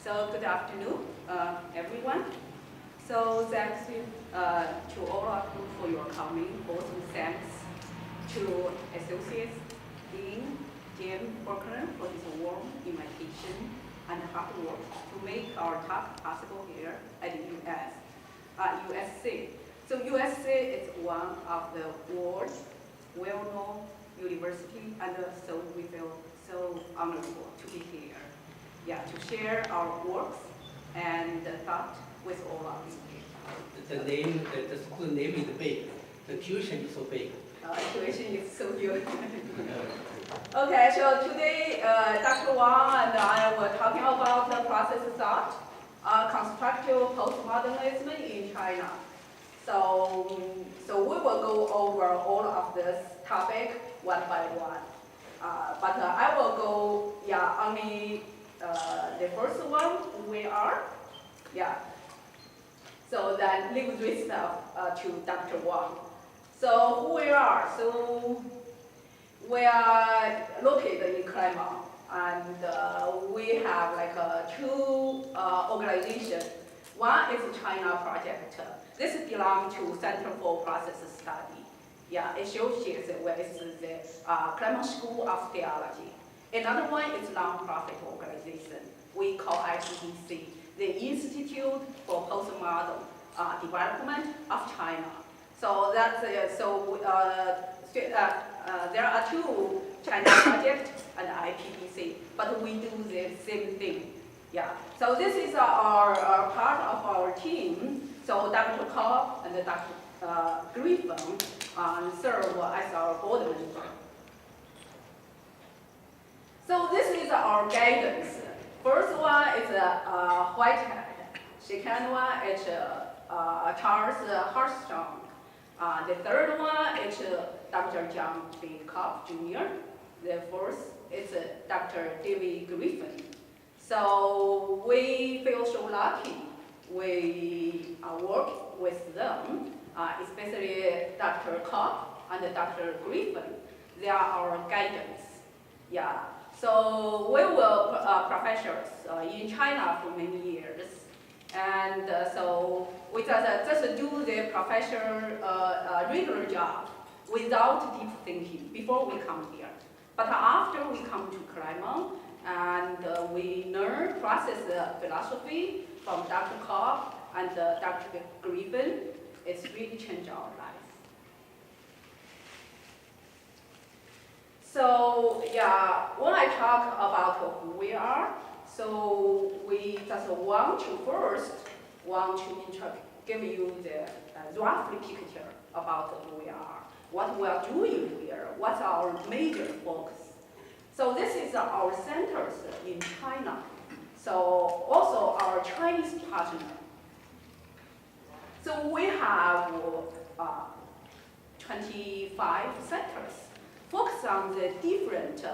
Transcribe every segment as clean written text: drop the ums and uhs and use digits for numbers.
So good afternoon, everyone. So thanks to all of you for your coming. Also thanks to Associate Dean Jim Berkner for his warm invitation and hard work to make our talk possible here at the USC. So USC is one of the world's well-known university, and so we feel so honorable to be here. Yeah, to share our works and thought with all of you. The school name is big. The tuition is so big. Tuition is so good. Okay, so today Dr. Wang and I were talking about the process of thought, constructive postmodernism in China. So we will go over all of this topic one by one. But I will go, only the first one, who we are. So then leave this stuff to Dr. Wang. So who we are? So we are located in Claremont, and we have like two organizations. One is China Project. This belongs to Center for Process Study. Associates with the Claremont School of Theology. Another one is non-profit organization. We call IPDC, the Institute for Postmodern Development of China. So that's there are two China projects and IPDC, but we do the same thing. So this is our part of our team. So Dr. Cobb and Dr. Griffin serve as our board member. So this is our guidance. First one is Whitehead. Second one is Charles Hartstrong. The third one is Dr. John B. Cobb Jr. The fourth is Dr. David Griffin. So we feel so lucky. We work with them, especially Dr. Cobb and Dr. Griffin. They are our guidance. So we were professors in China for many years. And so we just do the professor regular job without deep thinking before we come here. But after we come to Claremont and we learn process philosophy from Dr. Cobb and Dr. Griffin, it's really changed our life. So when I talk about who we are, so we just want to give you the rough picture about who we are, what we are doing here, what's our major focus. So this is our centers in China. So also our Chinese partner. So we have 25 centers focus on the different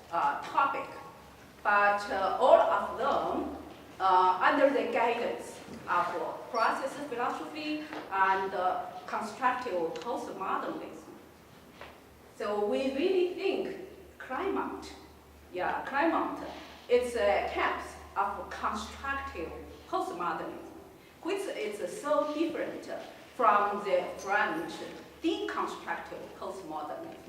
topic, but all of them under the guidance of process philosophy and constructive postmodernism. So we really think Claremont, it's a camp of constructive postmodernism, which is so different from the French deconstructive postmodernism.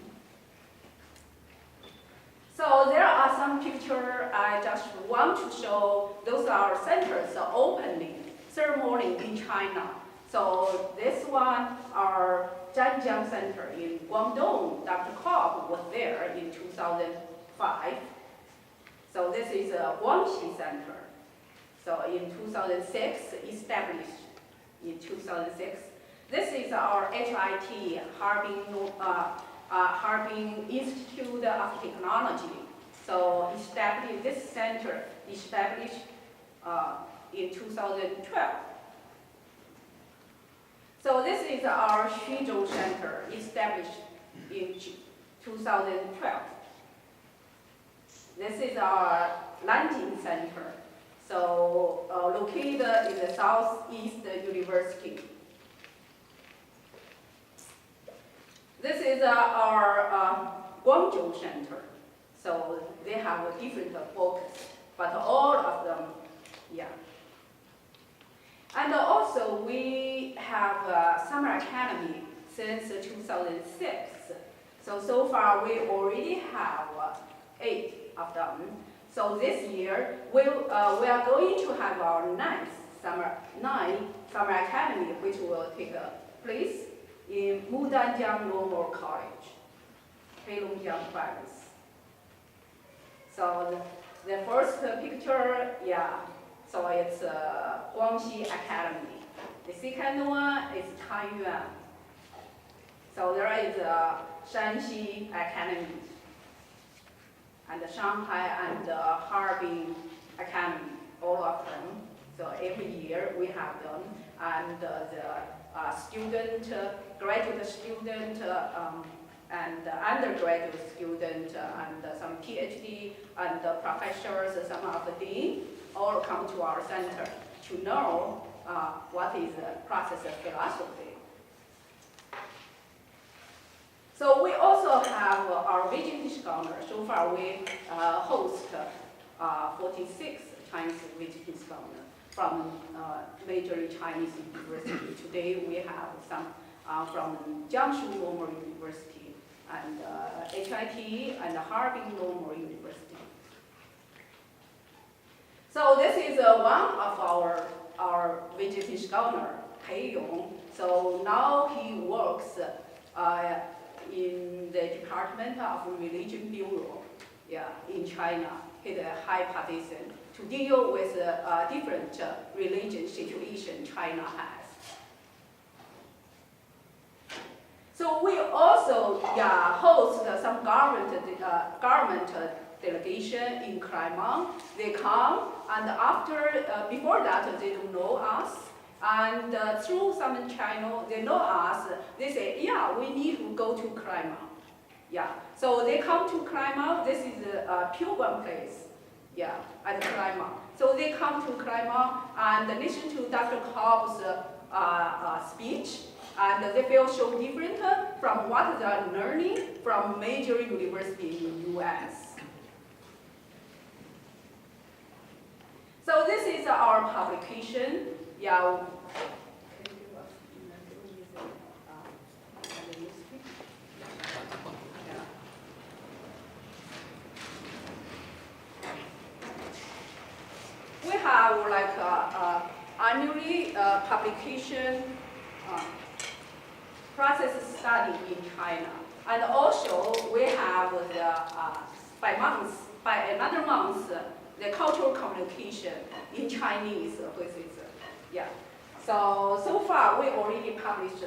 So there are some pictures I just want to show. Those are centers opening ceremony in China. So this one, our Zhanjiang Center in Guangdong. Dr. Cobb was there in 2005. So this is a Guangxi Center. So in 2006, established in 2006. This is our HIT, Harbin Institute of Technology. So this center established in 2012. So this is our Xuzhou Center, established in 2012. This is our Nanjing Center, so located in the Southeast University. This is our Guangzhou Center. So they have a different focus, but all of them Yeah. And also we have a summer academy since 2006. So far we already have 8 of them. So this year we are going to have our 9th summer academy, which will take place in Mudanjiang Normal College, Heilongjiang Province. So the first picture, yeah, so it's Guangxi Academy. The second one is Taiyuan. So there is Shanxi Academy, and Shanghai and Harbin Academy, all of them. So every year we have them, and the graduate student, and undergraduate student, and some PhD, and professors, some of the dean, all come to our center to know what is process of philosophy. So we also have our visiting scholar. So far we host 46 Chinese visiting scholars from major Chinese university. Today we have some from Jiangsu Normal University, and HIT, and Harbin Normal University. So this is one of our visiting scholar, He Yong. So now he works in the Department of Religion Bureau, yeah, in China. He's a high position to deal with different religion situation China has. So we also host some government delegation in Claremont. They come, and before that they don't know us. And through some channel, they know us. They say, yeah, we need to go to Claremont. Yeah, so they come to Claremont. This is a pilgrim place, yeah, at Claremont. So they come to Claremont and listen to Dr. Cobb's speech, and they feel so different from what they are learning from major universities in the US. So this is our publication. Yeah. We have like annually publication process study in China, and also we have the by another month the cultural communication in Chinese, which is yeah. So far we already published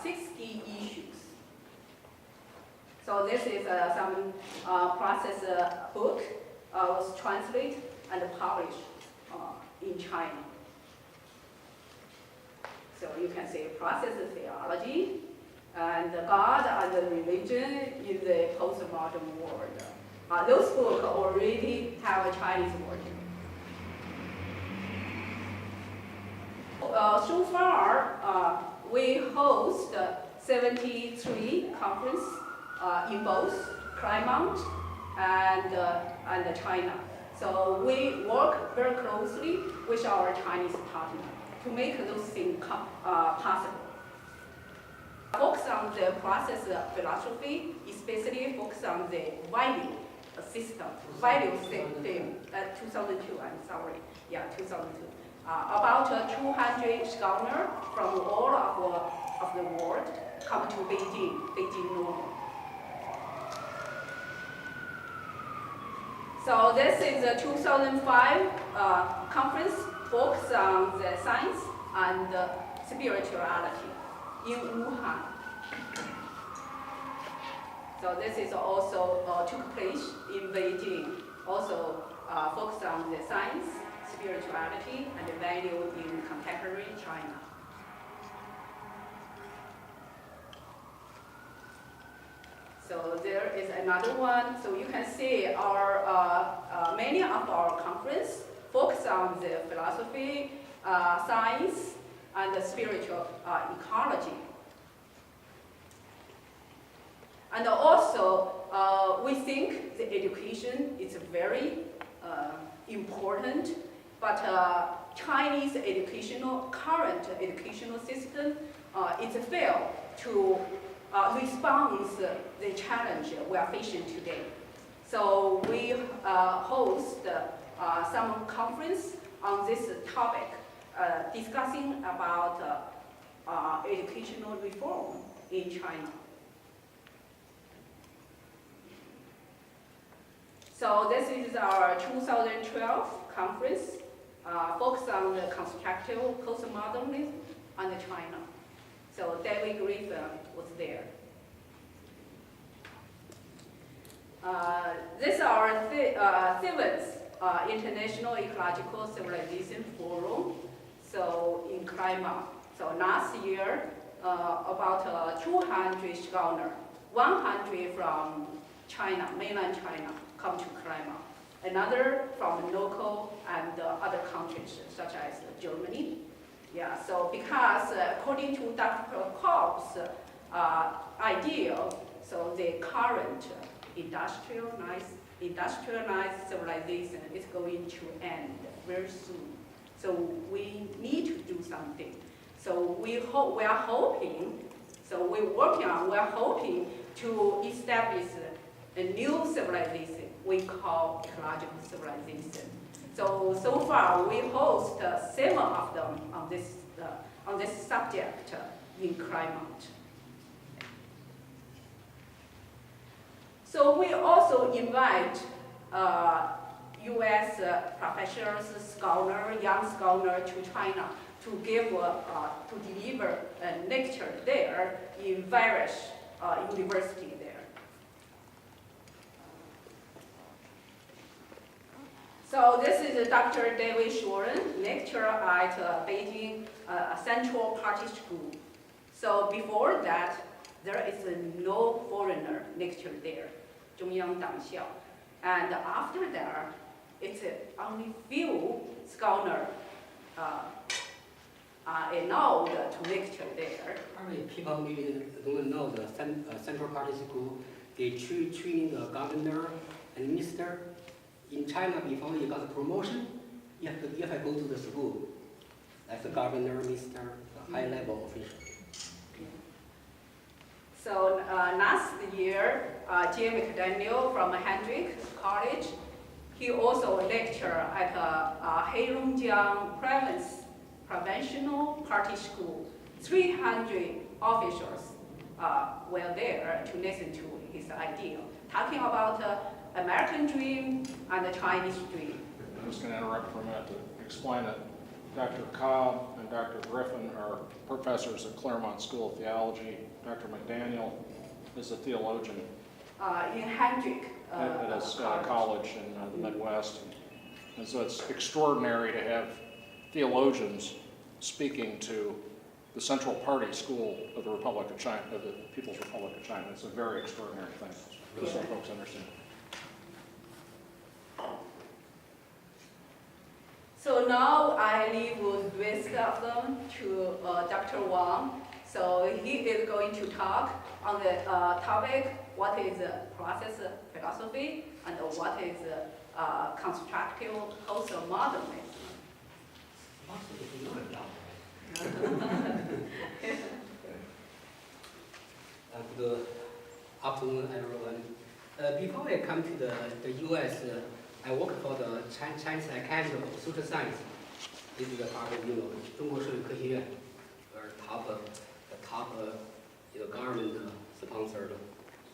60 issues. So this is some process book was translated and published in China. So you can say process of theology and God and the religion in the postmodern world. Those books already have a Chinese version. So far, we host 73 conferences in both Claremont and China. So we work very closely with our Chinese partner to make those things possible. Focus on the process of philosophy, especially focus on the value system, value theme, 2002, I'm sorry, yeah, 2002. About 200 scholars from all of the world come to Beijing Normal. So this is a 2005 conference focused on the science and spirituality in Wuhan. So this is also took place in Beijing, also focused on the science, spirituality, and the value in contemporary China. So there is another one. So you can see our many of our conferences focus on the philosophy, science, and the spiritual ecology. And also, we think the education is very important but Chinese current educational system is failed to respond to the challenge we are facing today. So we host some conference on this topic, discussing about educational reform in China. So this is our 2012 conference, focused on the constructive postmodernism and China. So David Griffin was there. This is our seventh International Ecological Civilization Forum, so in Claremont. So last year, about 200 scholars, 100 from China, mainland China, come to Claremont. Another from local and other countries, such as Germany. Yeah, so because according to Dr. Kopp's ideal, so the current industrialized civilization is going to end very soon. So we need to do something. So we are hoping to establish a new civilization we call ecological civilization. So far we host 7 of them on this subject in Claremont. So we also invite U.S. professors, young scholars to China to deliver a lecture there in various universities there. So this is Dr. David Shoren, lecturer at Beijing Central Party School. So before that, there is no foreigner lecturer there, 中央党校. And after that, it's only few scholars are allowed to lecture there. Probably people maybe don't know the Central Party School, they train the governor and minister. In China, before you got a promotion, you have to go to the school, as a governor, minister, a high-level official. So last year, Jim McDaniel from Hendrick College, he also lectured at Heilongjiang Provincial Party School. 300 officials were there to listen to his idea, talking about American dream and the Chinese dream. I'm just going to interrupt for a minute to explain that Dr. Cobb and Dr. Griffin are professors at Claremont School of Theology. Dr. McDaniel is a theologian In Hendrick at a college in the Midwest. And so it's extraordinary to have theologians speaking to the Central Party School of the Republic of China, of the People's Republic of China. It's a very extraordinary thing, just so folks understand. So now I leave the rest of them to Dr. Wang. So he is going to talk on the topic, what is process philosophy and what is constructive postmodernism. Good afternoon, everyone. Before I come to the U.S., I work for the Chinese Academy of Social Science. This is a part of, 中国社会科学院, or top government-sponsored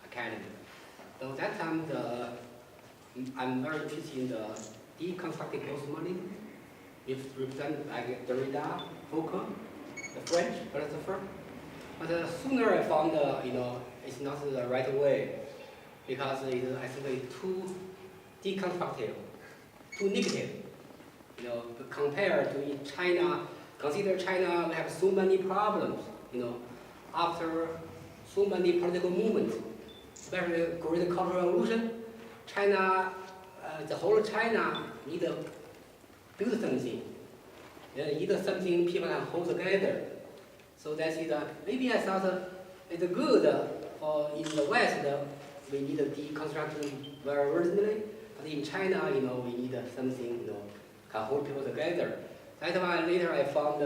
academy. So that time, I'm very interested in the deconstructive postmodernism, represented by Derrida, Foucault, the French philosopher. But sooner I found, it's not the right way, because I think it's too deconstructive, too negative. Compared to in China, consider China, we have so many problems, after so many political movements, especially the Great Cultural Revolution, China, the whole China need to build something. Need something people can hold together. So that's it. Maybe I thought it's good for in the West, we need deconstruction very urgently. But in China, we need something, can hold people together. That's why later I found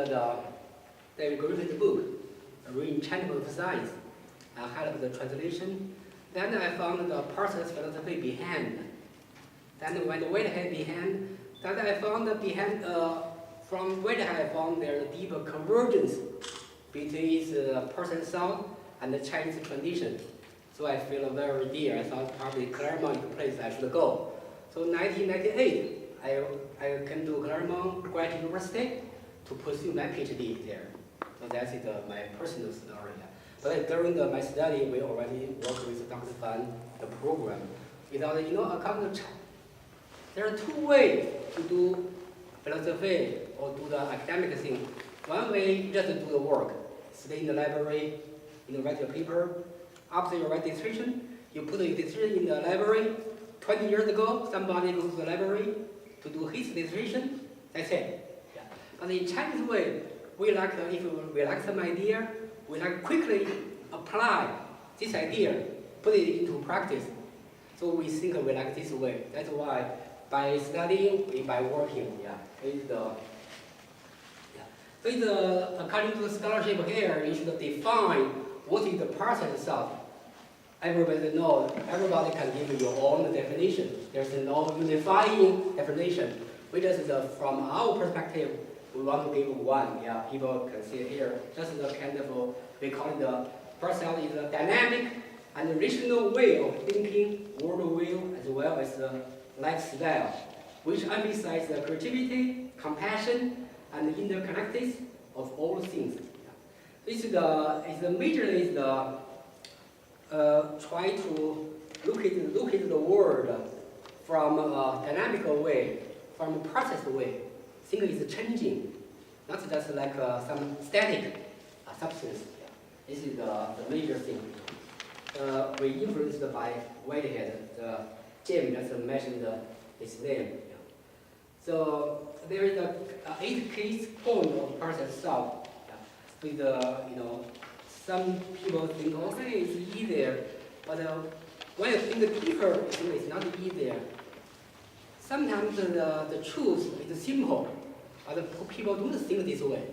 David Griffith's book, Reenchantment of Science. I had the translation. Then I found the process philosophy behind. Then when Whitehead behind, then I found behind, from Whitehead I found there's a deeper convergence between the person thought and the Chinese tradition. So I feel very dear. I thought probably Claremont is the place I should go. So 1998, I came to Claremont Graduate University to pursue my PhD there. So that's my personal story. But during my study, we already worked with Dr. Fan, the program. Without, there are two ways to do philosophy or do the academic thing. One way is just to do the work, stay in the library, write your paper. After you write dissertation, you put your dissertation in the library. 20 years ago, somebody goes to the library to do his dissertation. That's it. Yeah. But in Chinese way, we like if we like some idea, we like quickly apply this idea, put it into practice. So we think we like this way. That's why by studying, by working, So according to the scholarship here, you should define what is the process itself. Everybody knows, everybody can give your own definition. There's no unifying definition. We just, from our perspective, we want to give one. People can see it here. Just the kind of, we call it the process is a dynamic and rational way of thinking, worldview, as well as the lifestyle, which emphasizes the creativity, compassion, and interconnectedness of all things. This is majorly try to look at the world from a dynamical way, from a processed way. Things is changing, not just like some static substance. This is the major thing. We influenced by Whitehead. Jim just mentioned his name. So there is a 8 case point of process itself. With some people think, okay, it's easier, but when you think deeper, it's not easier. Sometimes the truth is simple, but people don't think this way.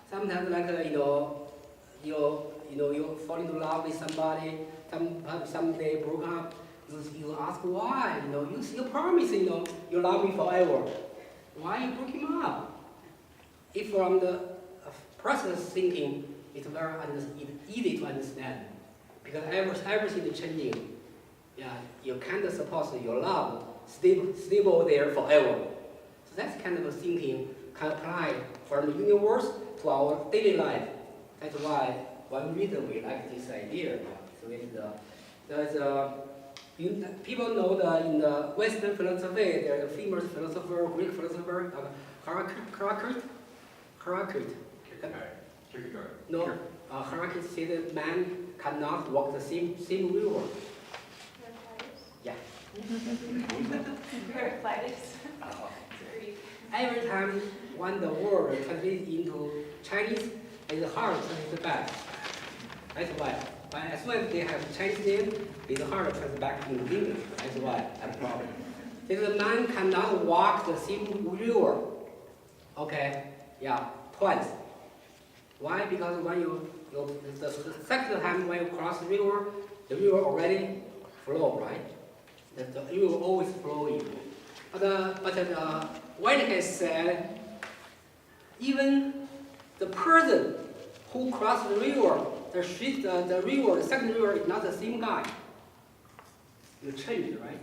Sometimes like you fall into love with somebody, someday broke up. You ask why, you promise, you love me forever. Why you broke him up? If from the process thinking, it's very easy to understand, because everything is changing. You can't suppose your love stable there forever. So that's kind of thinking can apply from the universe to our daily life. That's why one reason we like this idea. So people know that in the Western philosophy, there's a famous philosopher, Greek philosopher, Heraclit. No, Heraclit said that man cannot walk the same river. Yeah. Heraclitus. Every time when the word translates into Chinese, it's hard to translate back. That's why. But as soon as they have Chinese name, it's hard to translate back into English. That's why that's a problem. Because man cannot walk the same river. Okay? Twice. Why? Because when the second time when you cross the river already flow, right? The river always flowing. But Whitehead said, even the person who crossed the river, the second river is not the same guy. You change, right?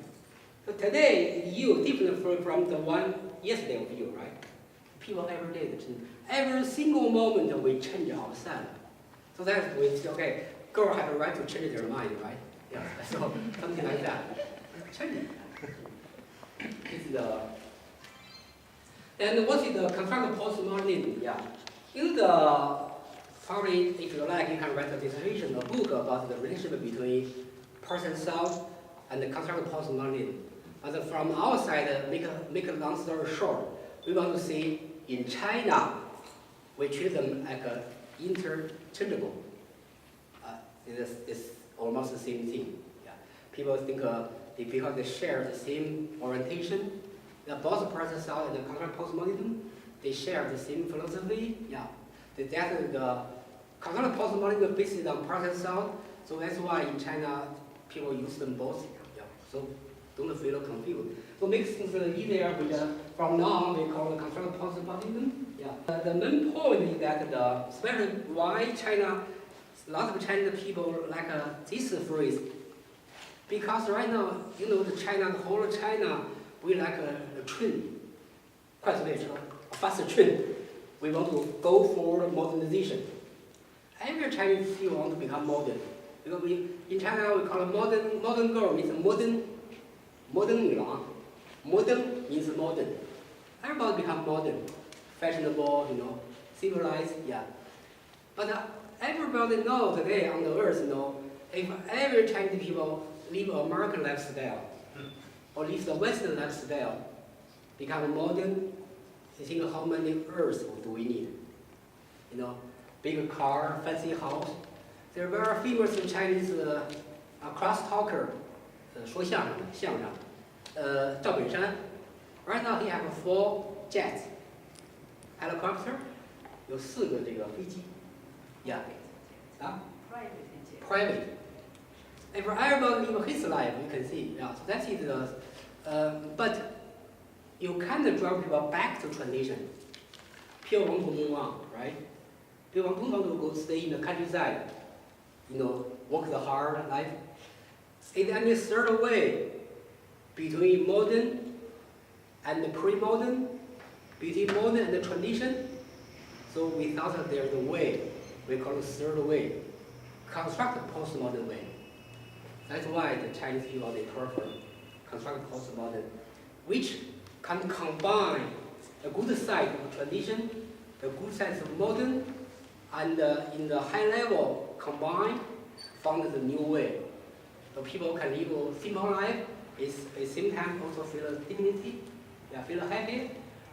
So today, you different from the one yesterday of you, right? People every day change. Every single moment we change ourselves. So that's we say, okay, girl have a right to change their mind, right? So something like that. Change. This is and what is the constructive postmodernism? Probably, if you like, you can write a dissertation, a book about the relationship between person self and the constructive postmodernism. But from our side, make a long story short, we want to see in China, we treat them like interchangeable. It's almost the same thing. People think because they share the same orientation, both process thought and the constructive postmodernism, they share the same philosophy. Yeah, the constructive postmodernism based on process thought. So that's why in China people use them both. Yeah, so don't feel confused. So makes things easier. From now on, we call it constructive postmodernism. Yeah. The main point is that especially why China, lots of Chinese people like this phrase, because right now, the whole of China, we like a train, a fast train. We want to go for modernization. Every Chinese people want to become modern. Because in China, we call it modern girl means modern 女郎. Modern means modern. Everybody become modern, fashionable, civilized, yeah. But everybody knows today on the earth, if every Chinese people live American lifestyle or live the Western lifestyle, become modern, you think how many earths do we need? Big car, fancy house. They're very famous in Chinese crosstalker, 说相声, 赵本山. Right now he have 4 jets, helicopter, 有4个这个飞机. Yeah. Private. If everybody live his life, you can see. Yeah. So that's it. But you can't drive people back to tradition. People want to move on, right? People want to go stay in the countryside, work the hard life. Is there any third way between modern and pre-modern, between modern and the tradition? So we thought that there's a way, we call it third way, constructive postmodern way. That's why the Chinese people, they prefer constructive postmodern, which can combine the good side of tradition, the good side of modern, and in the high level, combine, found the new way. So people can live a simple life, at the same time also feel dignity, feel happy.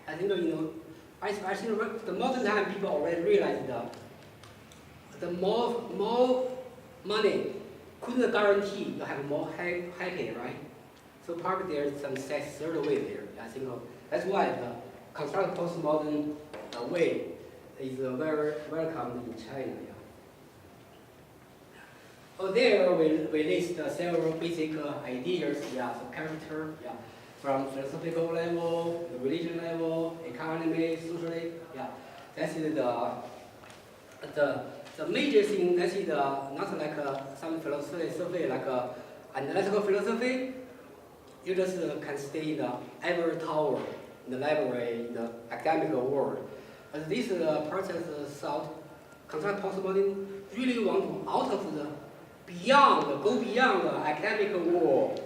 I think, I think the modern time people already realize that the more money couldn't guarantee you have more happy, right? So probably there's some third way there. I think that's why the constructive postmodern way is very welcome in China. There we list several basic ideas, so character, from philosophical level, the religion level, economy, socially, That's the major thing. That's not like some philosophy, like analytical philosophy. You just can stay in the ivory tower, in the library, in the academic world. But this process thought, constructive postmodernism really want to out of the go beyond the academic world,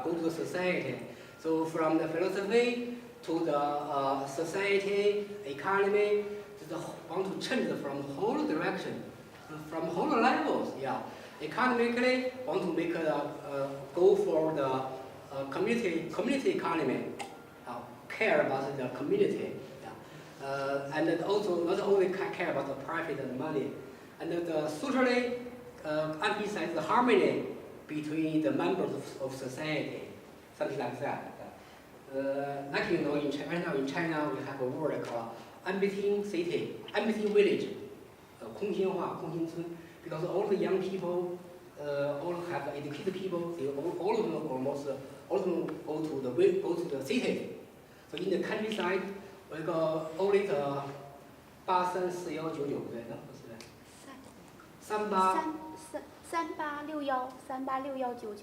go to the society. So from the philosophy to the society, economy, want to change from whole direction, from whole levels. Economically, want to make go for the community economy, care about the community, and then also not only care about the profit and money, and the socially emphasize the harmony between the members of society, something like that. Like right now in China we have a word called emptying city, emptying village, 空心化, 空心村, because all the young people, all have educated people, all of them go to the city. So in the countryside, we got only the 834199对的，不是？386199。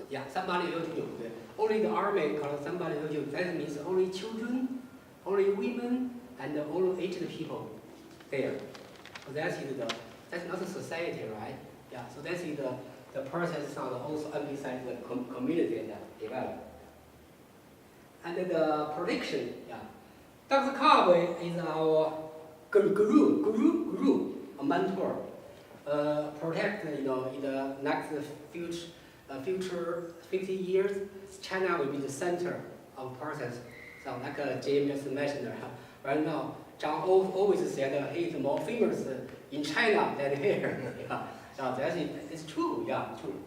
Yeah, 386199对。Only the army called 386199. That means only children, only women, and all aged people there. So that's not a society, right? So that's the process of also emphasize the community and development. And the prediction, Dr. Carver is our guru, a mentor. Protect, in the next future 50 years, China will be the center of process. So like James just mentioned, right now, John always said he is more famous in China than here. So it's true, true.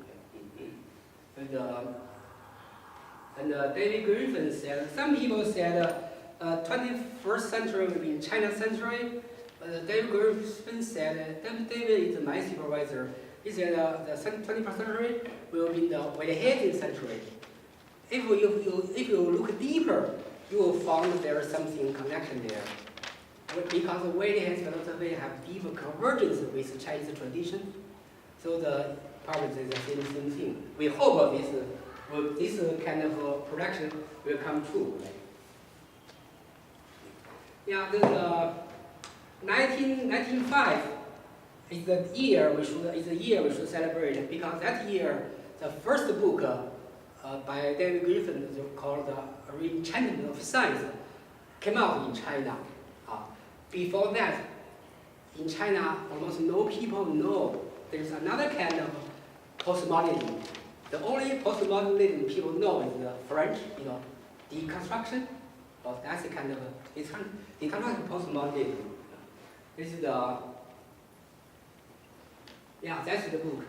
And David Griffin said, some people said 21st century will be China century. David Griffin said, David is my supervisor. He said the 21st century will be the Whiteheadian century. If you look deeper, you will find there is something connection there. Because Whitehead's philosophy have deeper convergence with Chinese tradition. So the probably the same thing. We hope this kind of production will come true. Right? Yeah, the 1905 is the year we should celebrate, because that year the first book by David Griffin called The Reenchantment of Science came out in China. Before that, in China, almost no people know there's another kind of postmodernism. The only postmodernism people know is the French, deconstruction. That's a kind of deconstruction postmodernism. This is that's the book.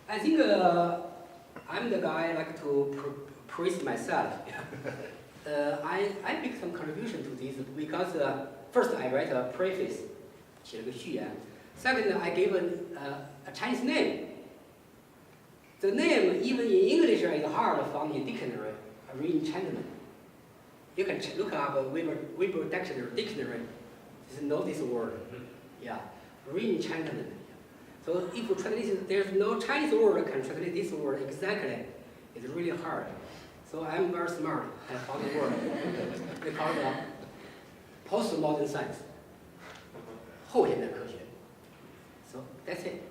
I think I'm the guy I like to praise myself. I make some contribution to this because first I write a preface, 写了个序言. Second, I gave a Chinese name. The name, even in English, is hard to find in dictionary. Reenchantment. You can look up a Weber dictionary. Know this word. Yeah, reenchantment. So if you translate, there's no Chinese word that can translate this word exactly. It's really hard. So I'm very smart. I found the word. They call it postmodern science. 后现代科学. So that's it.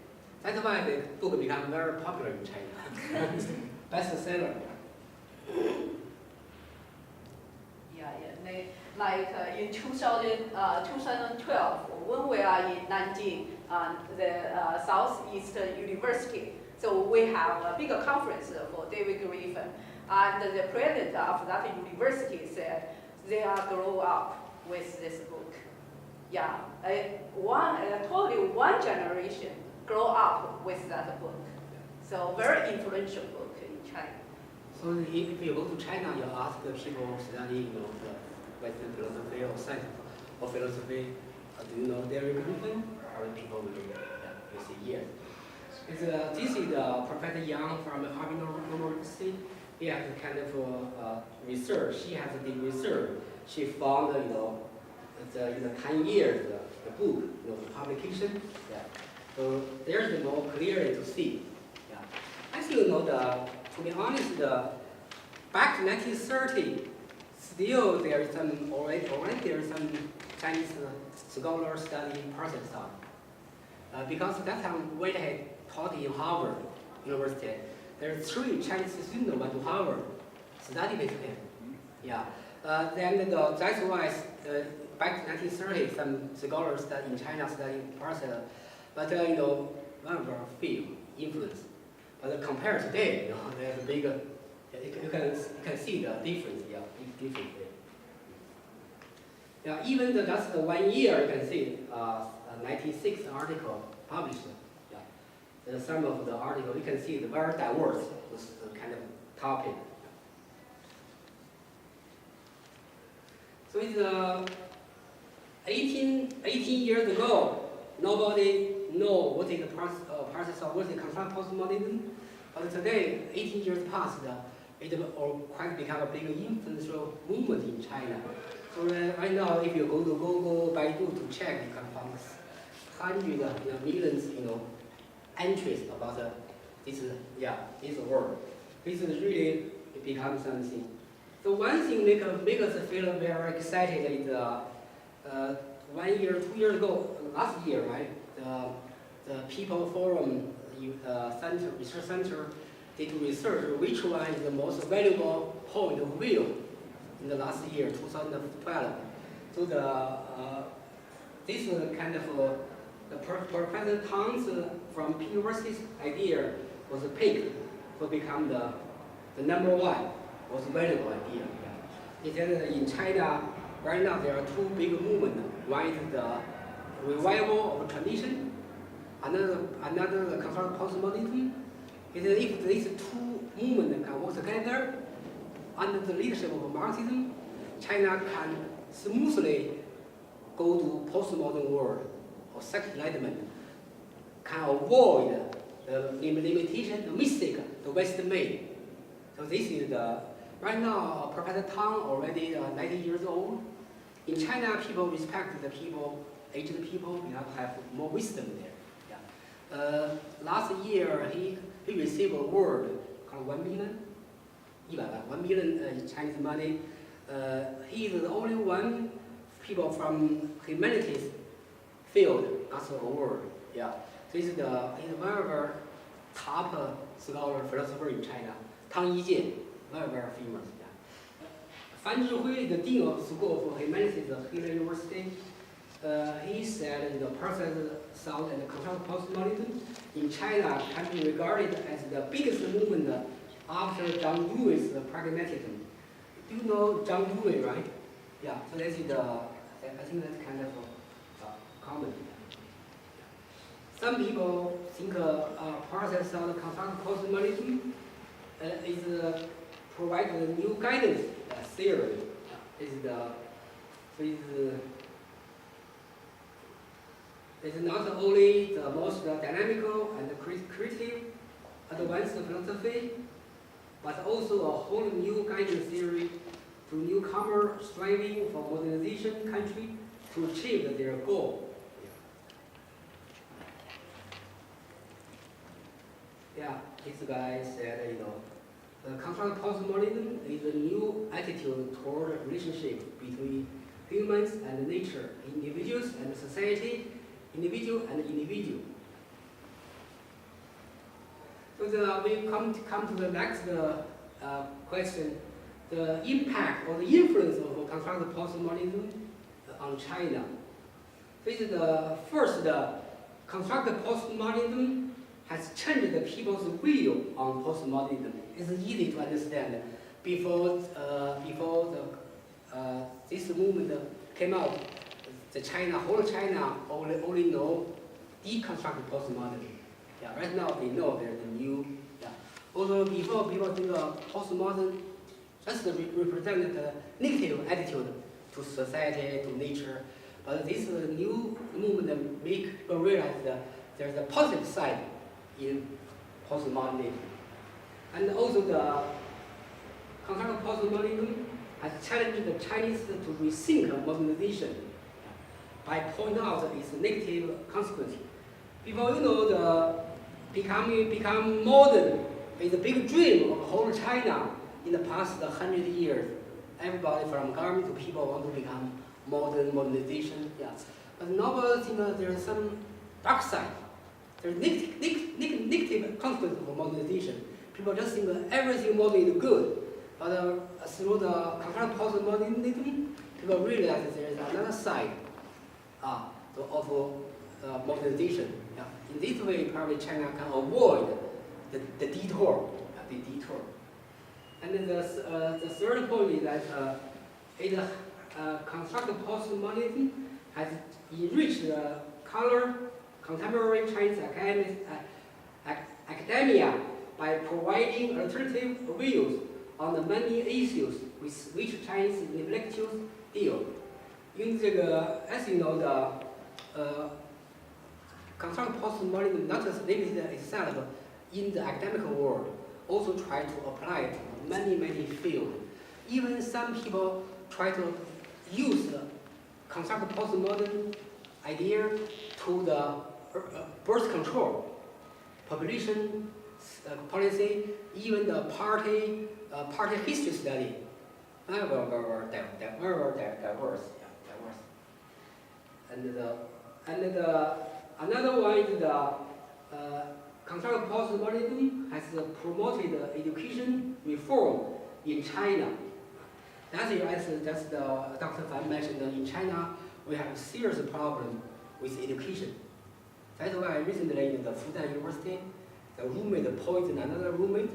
That's why the book became very popular in China. Bestseller. Like in 2012, when we are in Nanjing, the Southeastern University, so we have a bigger conference for David Griffin, and the president of that university said they are grow up with this book. Yeah, totally one generation grow up with that book. So very influential book in China. So if you go to China, you ask the people studying the Western philosophy or science or philosophy, do you know David Griffin? Or people will say yes. This is Professor Yang from Alfred North Whitehead. He has a kind of research. She has a deep research. She found the 10 years the book, the publication. Yeah. So there's more clearly to see. Yeah. I still know to be honest, back to 1930, still there is some already there is some Chinese scholars studying Persian stuff. Because at that time Whitehead taught in Harvard University. There are 3 Chinese students went to Harvard, study with him. Yeah. Then that's why back to 1930, some scholars in China studying Persian, but very few influence. But compared to today, there's a bigger. You can see the difference. Yeah, big difference there. Yeah, even that's the 1 year. You can see 96 article published. Yeah, some of the article you can see the very diverse this kind of topic. So it's 18 years ago. Nobody know what is the process of what is constructive postmodernism. But today, 18 years passed, it quite become a big influential movement in China. So right now, if you go to Google, Baidu to check, you can find hundreds of millions, entries about this word. This is really become something. So one thing make us feel very excited is 1 year, 2 years ago, last year, right? The People Forum Research Center did research which one is the most valuable point of view in the last year, 2012. So this is kind of the Professor Tang's from University's idea was picked to become the number 1 most valuable idea. It said in China right now there are 2 big movements. One is the revival of tradition, another the constructive postmodernism. If these 2 movements can work together, under the leadership of Marxism, China can smoothly go to postmodern world or second enlightenment, can avoid the limitation, the mistake the West made. So this is the, right now, Professor Tang already 90 years old. In China, people respect the people, aged people, you have more wisdom there. Yeah. Last year, he received a award called 1 million, 1 million Chinese money. He is the only one people from humanities field got the award. Yeah. So he's a very top scholar, philosopher in China. Tang Yijie, very famous. Yeah. Fan Zhihe, the dean of School of Humanities at Hillel University, he said the process thought and constructive postmodernism in China can be regarded as the biggest movement after Zhang Yu's pragmatism. Do you know Zhang Yu, right? Yeah, so that's the, I think that's kind of common. Some people think process of constructive postmodernism is provide a new guidance theory. It's not only the most dynamical and creative advanced philosophy, but also a whole new guidance theory to newcomers striving for modernization country to achieve their goal. Yeah, this guy said, constructive postmodernism is a new attitude toward relationship between humans and nature, individuals and society, individual and individual. So we come to the next question, the impact or the influence of constructive postmodernism on China. This is the first, the constructive postmodernism has changed the people's view on postmodernism. It's easy to understand. Before this movement came out, whole China only know deconstructive postmodernism. Yeah, right now they know there's a new. Yeah. Also, before people think postmodern just represent the negative attitude to society, to nature, but this new movement make people realize that there's a positive side in postmodernism. And also the constructive postmodernism has challenged the Chinese to rethink modernization by pointing out its negative consequences. People, become modern is a big dream of whole China in the past 100 years. Everybody from government to people want to become modernization. Yeah. But nobody thinks there is some dark side. There's negative consequences of modernization. People just think that everything modern is good. But through the constructive postmodernism, people realize that there is another side of modernization. Yeah. In this way, probably China can avoid the detour. And then the third point is that constructive postmodernism has enriched the contemporary Chinese academia by providing alternative views on the many issues with which Chinese intellectuals deal. As you know, the constructive postmodernism not just limited itself in the academic world, also try to apply it to many fields. Even some people try to use the constructive postmodern idea to the birth control, population policy, even the party history study. Very diverse. And another one is the constructive postmodernism has promoted education reform in China. That's as Dr. Fan mentioned, in China we have a serious problem with education. That's why recently in the Fudan University, the roommate poisoned another roommate.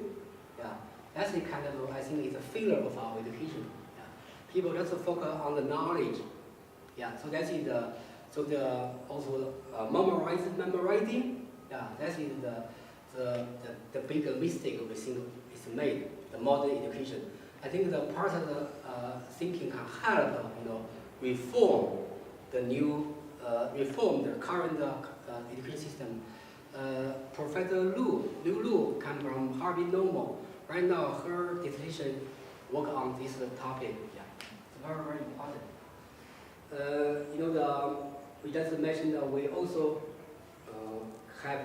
Yeah, that's a kind of, I think it's a failure of our education. Yeah. People just focus on the knowledge. Yeah, so that's it. Also memorizing. Yeah, that is the big mistake we think is made, the modern education. I think the part of the thinking can help, reform the current education system. Professor Liu Lu comes from Harvard Normal. Right now, her dissertation work on this topic. Yeah, it's very, very important. We just mentioned that we also have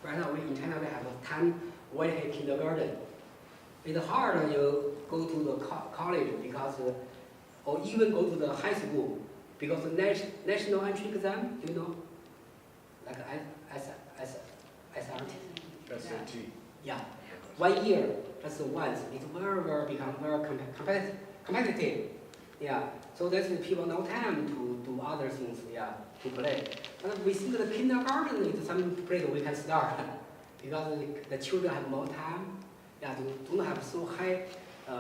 right now in China we have 10 Whitehead kindergarten. It's hard you go to the college because, or even go to the high school because the national entry exam, like SRT. SAT. Yeah, 1 year just once. It's become very competitive. Yeah, so that's people no time to do other things. Yeah, to play. But we think the kindergarten is some place we can start because the children have more time. Yeah, don't have so high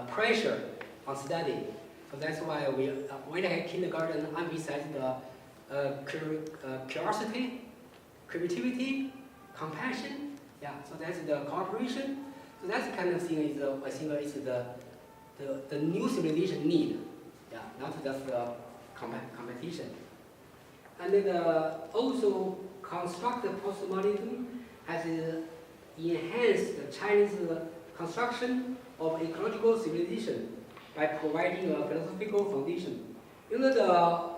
pressure on study. So that's why we have kindergarten emphasize the curiosity, creativity, compassion. Yeah, so that's the cooperation. So that's the kind of thing is I think is the new civilization need. Yeah, not just competition. And then also constructive postmodernism has enhanced the Chinese construction of ecological civilization by providing a philosophical foundation. The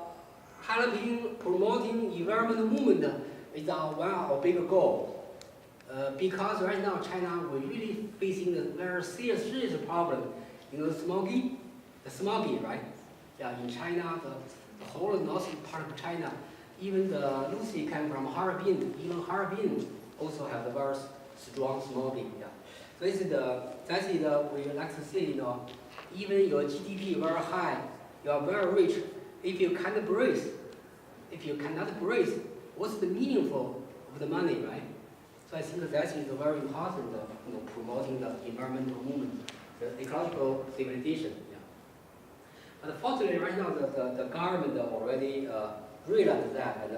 helping promoting environmental movement is one of our big goal. Because right now China we're really facing a very serious problem. The smoggy, right? Yeah, in China, the whole northern part of China, even the Lucy came from Harbin. Even Harbin also has a very strong smoggy. Yeah. So that's we like to say, even your GDP very high, you are very rich. If you cannot breathe, what's the meaningful of the money, right? So I think that is very important, promoting the environmental movement, the ecological civilization. Yeah. But fortunately, right now the government already realized that and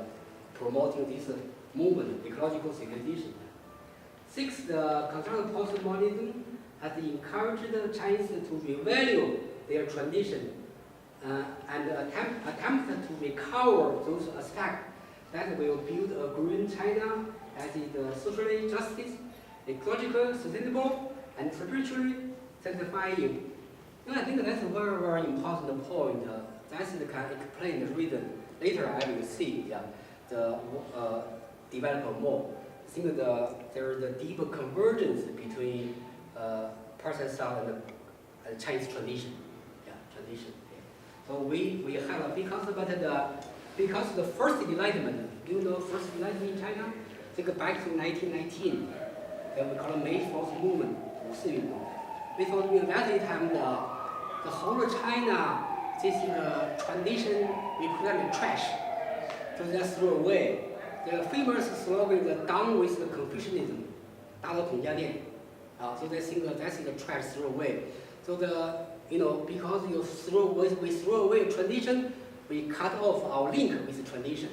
promoting this movement, ecological civilization. Sixth, the constructive postmodernism has encouraged the Chinese to revalue their tradition and attempt to recover those aspects that will build a green China that is socially justice, ecologically sustainable, and spiritually satisfying. I think that's a very, very important point. That's the kind of explain the reason. Later I will see develop more. I think there is a deeper convergence between Persian style and Chinese tradition. Yeah, tradition. Yeah. So we have because the first enlightenment, first enlightenment in China, think back to 1919, that we call it May 4th movement, 五四运动. We thought at that time the whole of China, this tradition represented trash, so just throw away. The famous slogan is "Down with the Confucianism," 打倒孔家店. So they think that's the trash throw away. So because we throw away tradition, we cut off our link with tradition.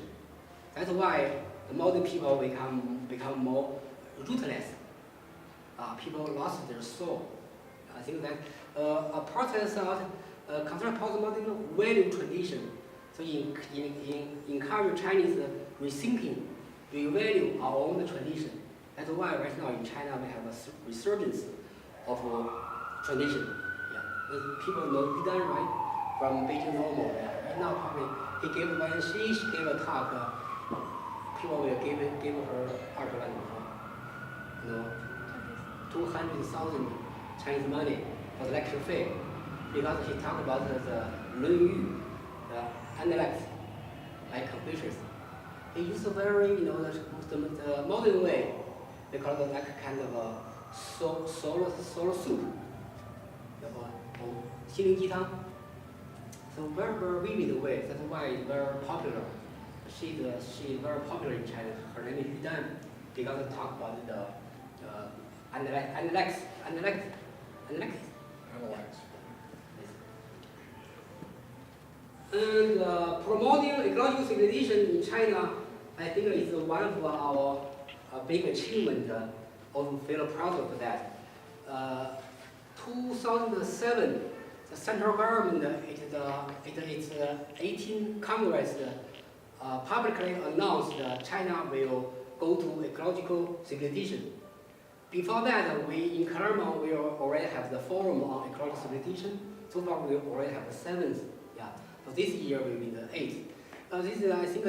That's why the modern people become more rootless. People lost their soul. I think that a process of constructive postmodernism value tradition. So encourage Chinese rethinking, revalue our own tradition. That's why right now in China we have a resurgence of tradition. Yeah, people know Bidan, right, from Beijing Normal. Right now probably he gave she gave a talk. People will give her 20万 200,000 Chinese money for the lecture fee because he talked about the 论语, the analects, like Confucius. He used a very, the modern way. They call it like kind of a solar soup, 心灵鸡汤. So very, very vivid way. That's why it's very popular. She's very popular in China. Her name is Yudan because they talk about the analects. And promoting ecological civilization in China, I think is one of our big achievements. Also feel proud of that. 2007, the central government, its 18th Congress publicly announced that China will go to ecological civilization. Before that, we in Claremont, we already have the forum on ecological civilization. So far, we already have the 7th. Yeah. So this year will be the 8th. This is, I think,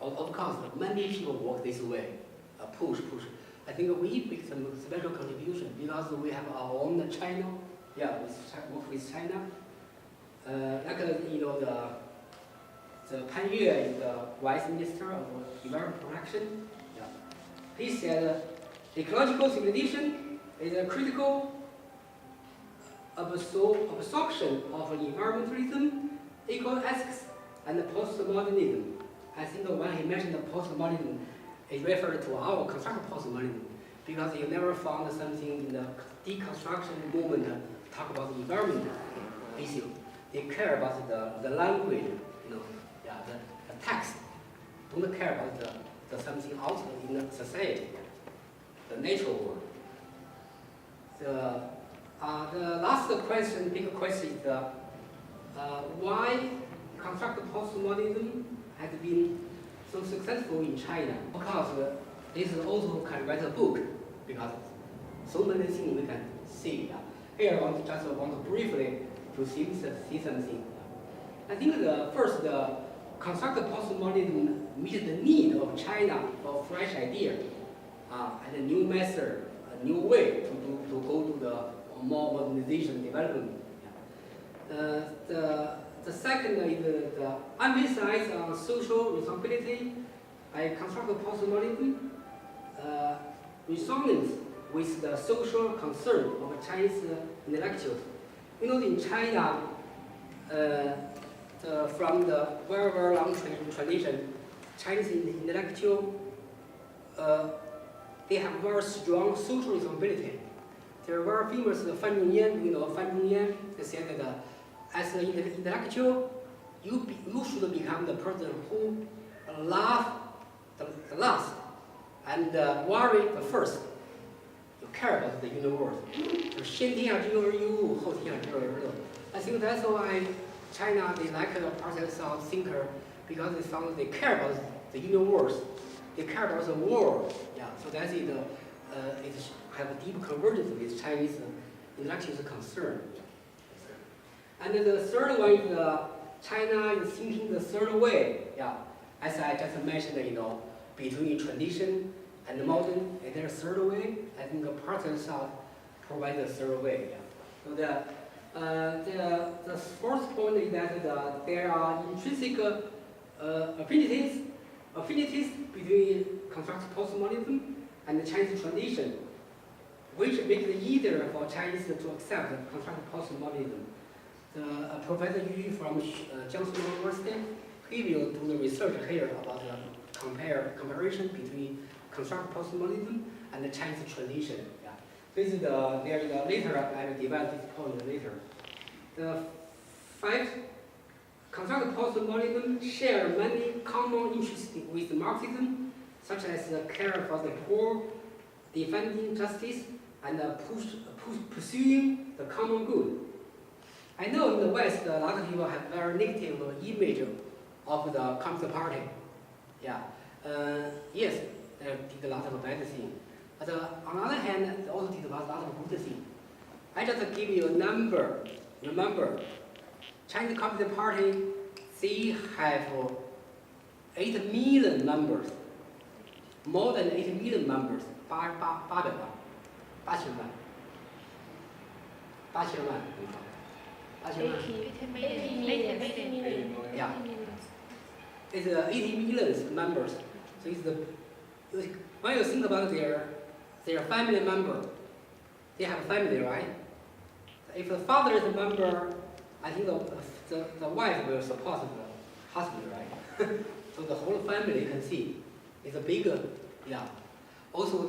of course, many people work this way. Push. I think we make some special contribution because we have our own channel. Yeah, work with China. Like the Pan Yue is the Vice Minister of Environment Protection. Yeah. He said ecological civilization is a critical absorption of environmentalism, eco-ethics, and postmodernism. I think when he mentioned postmodernism, it referred to our constructive postmodernism because you never found something in the deconstruction movement talk about the environment issue. They care about the language, the text. Don't care about the something out in the society, the natural world. The last question, big question is why constructive postmodernism has been so successful in China? Of course, this also can write a book because so many things we can see. Here I just want to briefly to see something. I think the constructive postmodernism meets the need of China for a fresh idea and a new method, a new way to go to the more modernization development. The second is the emphasis on social responsibility and constructive postmodernism resonance with the social concern of Chinese intellectuals. In China, from the very, very long tradition, Chinese intellectuals, they have very strong social responsibility. They're very famous, Fan Zhongyan, they said that as an intellectual, you should become the person who love the last and worry the first. You care about the universe. I think that's why China, they like a process of thinker because they found they care about the universe. They care about the world. Yeah, so that's it. It have a deep convergence with Chinese intellectuals' concern. And the third one is China is thinking the third way. Yeah, as I just mentioned, between tradition and modern, is there a third way? I think the process of provide the third way. Yeah. So the fourth point is that there are intrinsic affinities between constructive postmodernism and the Chinese tradition, which makes it easier for Chinese to accept constructive postmodernism. Professor Yu from Jiangsu University, he will do the research here about the comparison between constructive postmodernism and the Chinese tradition. Yeah. This is later I will develop this point later. The fifth, constructive postmodernism share many common interests with Marxism, such as the care for the poor, defending justice, and pursuing the common good. I know in the West, a lot of people have very negative image of the Communist Party. Yeah. Yes, they did a lot of bad things. But on the other hand, they also did a lot of good things. I just give you a number. Remember, Chinese Communist Party, they have 8 million members. More than 8 million members. 8千万. Yeah. It's 80 million members. So when you think about their family member, they have a family, right? If the father is a member, I think the wife will support the husband, right? So the whole family can see. It's a bigger, yeah. Also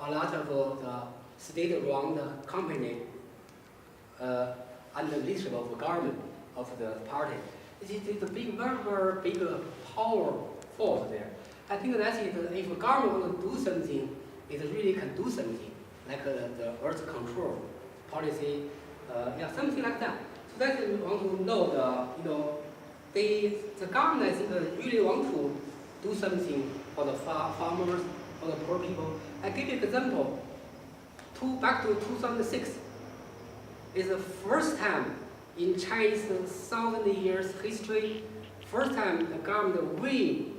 a lot of the state-run company under the leadership of the government of the party. It's a big, very, very big power force there. I think that's it. If the government wants to do something, it really can do something. like the earth control policy, yeah, something like that. So that's we want to know the government I think really want to do something for the farmers, for the poor people. I give you an example. Back to 2006 is the first time in Chinese 1,000 years history, first time the government waived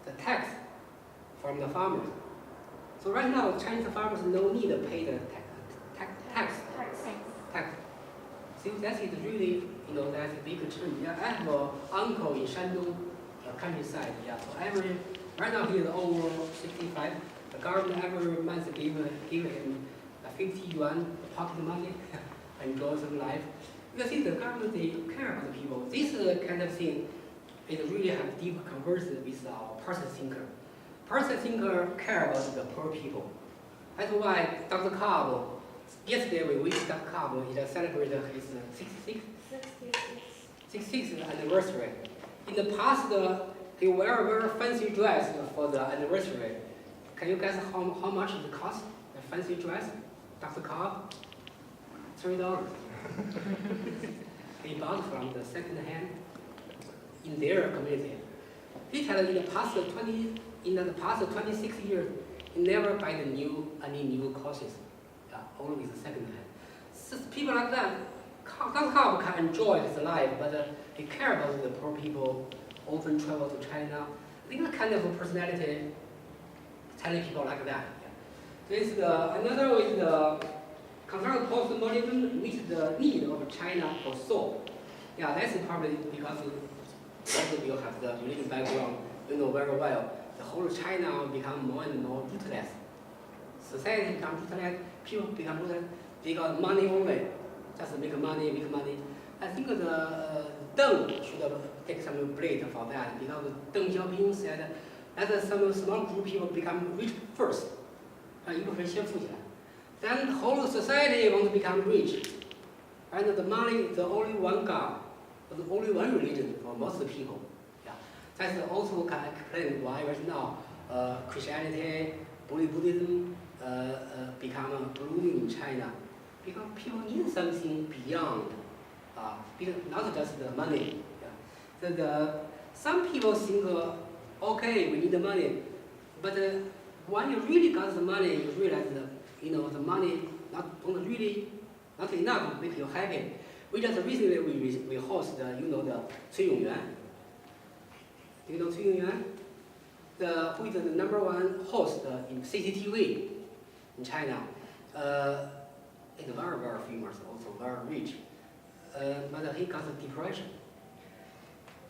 the tax from the farmers. So right now, Chinese farmers no need to pay the tax. So that is really, that's a big change. Yeah, I have an uncle in Shandong countryside. Yeah, so right now he is over 65. The government every month give him 50 yuan pocket money, enjoy some life. You see, the government they care about the people. This kind of thing, it really have deep conversion with our person thinker. Person thinker care about the poor people. That's why Dr. Cobb, yesterday we wished Dr. Cobb he celebrated his 66th anniversary. In the past, he wear a very fancy dress for the anniversary. Can you guess how much it cost, the fancy dress? Dr. Cobb? $3. He bought from the second hand in their community. He said in the past 26 years, he never buy any new courses, only the second hand. So people like that, Dr. Cobb can enjoy his life, but he care about the poor people, often travel to China. I think that kind of personality, Chinese people like that. This another is the constructive postmodernism meets the need of China for soul. Yeah, that's probably because most of you have the religious background, you know very well. The whole China become more and more rootless. Society becomes rootless, people become rootless because money only. Just make money. I think the Deng should take some blame for that because Deng Xiaoping said that some small group people become rich first. Then the whole society wants to become rich. And the money is the only one God, the only one religion for most people. Yeah. That's also can explain why right now Christianity, Buddhism become blooming in China. Because people need something beyond, not just the money. Yeah. So some people think, okay, we need the money, but when you really got the money, you realize that the money not enough to make you happy. We just recently we host the Cui Yongyuan. Do you know Cui Yongyuan? Who is the #1 host in CCTV in China? It's very, very famous, also very rich. But he got depression.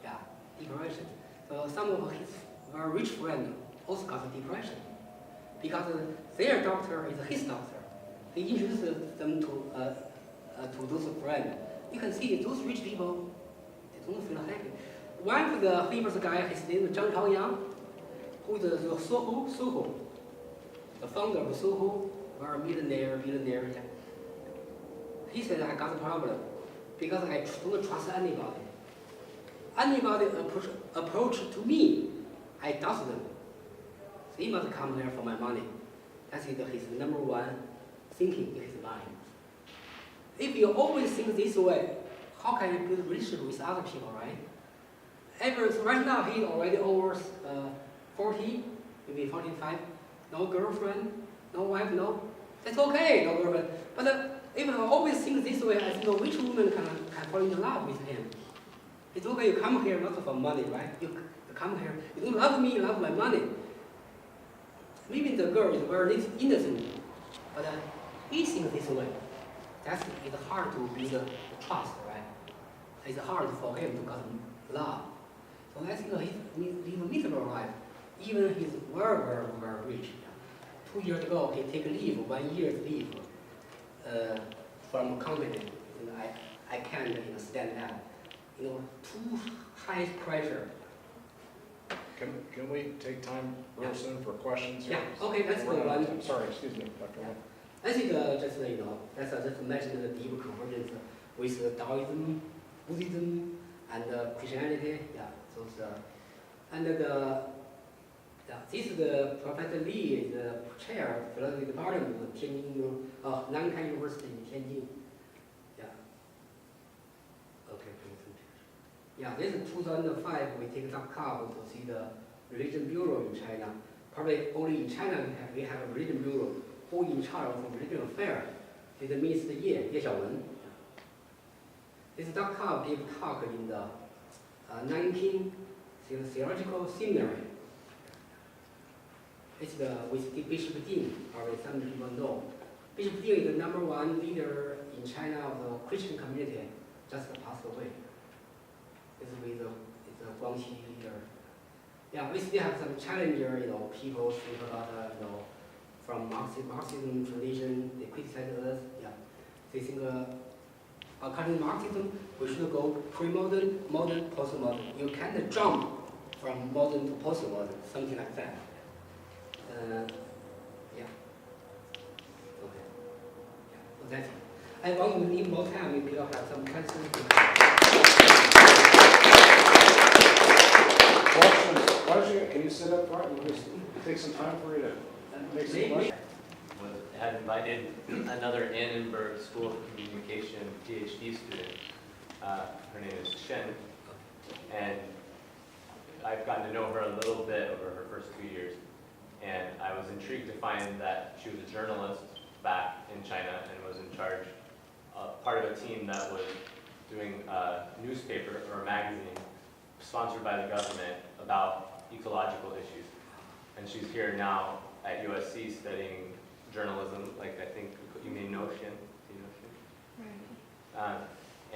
Yeah, depression. So some of his very rich friends also got depression because their doctor is his doctor. He introduced them to those friends. You can see those rich people, they don't feel happy. One of the famous guy, his name is Zhang Chaoyang, who is the Soho, the founder of Soho, very billionaire. Yeah. He said, I got a problem because I don't trust anybody. Anybody approach to me, I doubt them. So he must come here for my money. That's his #1 thinking in his mind. If you always think this way, how can you build relationship with other people, right? Right now, he's already over 40, maybe 45. No girlfriend, no wife, no. That's okay, no girlfriend. But if you always think this way, I think which woman can fall in love with him? It's okay, you come here not for money, right? You come here, you don't love me, you love my money. Maybe the girl is very innocent, but he thinks this way. It's hard to build the trust, right? It's hard for him to get love. So I think he's living a miserable life. Even he's very, very, very rich. 2 years ago, he take leave, 1 year's leave from company. I can't stand that. Too high pressure. Can we take time real soon for questions here? Yeah, okay, let's go on. I'm sorry, excuse me, Dr. Wang. I think just mention the deep convergence with Taoism, Buddhism, and Christianity. Yeah, and Yeah, this is the Professor Lee, is the chair of philosophy department of Nankai University in Tianjin. Yeah. Okay, yeah, this is 2005. We take some call to see the religion bureau in China. Probably only in China we have a religion bureau who in charge of religion affairs. This is Minister Ye Xiaowen. This Dr. gave talk in the Nanking Theological Seminary. It's with Bishop Ding, probably some people know. Bishop Ding is the #1 leader in China of the Christian community, just passed away. It's with it's a Guangxi leader. Yeah, we still have some challenger, people think about, from Marxism tradition, they criticize us. Yeah, they think, according to Marxism, we should go pre-modern, modern, postmodern. You can't jump from modern to postmodern, something like that. Yeah. Okay. Yeah. So that's it. I want to leave more time if you have some questions. Can you sit up front? We'll just take some time for you to make some questions. Had invited another Annenberg School of Communication PhD student. Her name is Shen, and I've gotten to know her a little bit over her first 2 years. And I was intrigued to find that she was a journalist back in China and was in charge, part of a team that was doing a newspaper or a magazine sponsored by the government about ecological issues. And she's here now at USC studying journalism, like I think you may know Shin. Do you know Shin?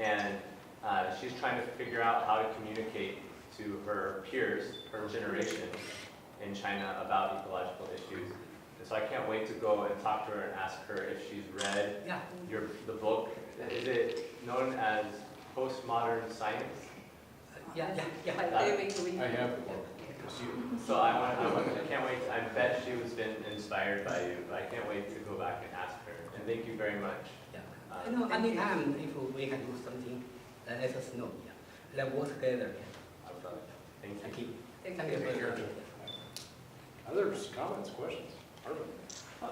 Right. She's trying to figure out how to communicate to her peers, her generation, in China about ecological issues. And so I can't wait to go and talk to her and ask her if she's read the book. Is it known as Postmodern Science? Yeah. I have the book. So I can't wait. I bet she was been inspired by you. But I can't wait to go back and ask her. And thank you very much. Yeah. Anytime if we can do something, let us know. Yeah. Let's work together. I would love it. Thank you. Thank you. for your Others, comments, questions? Arvin?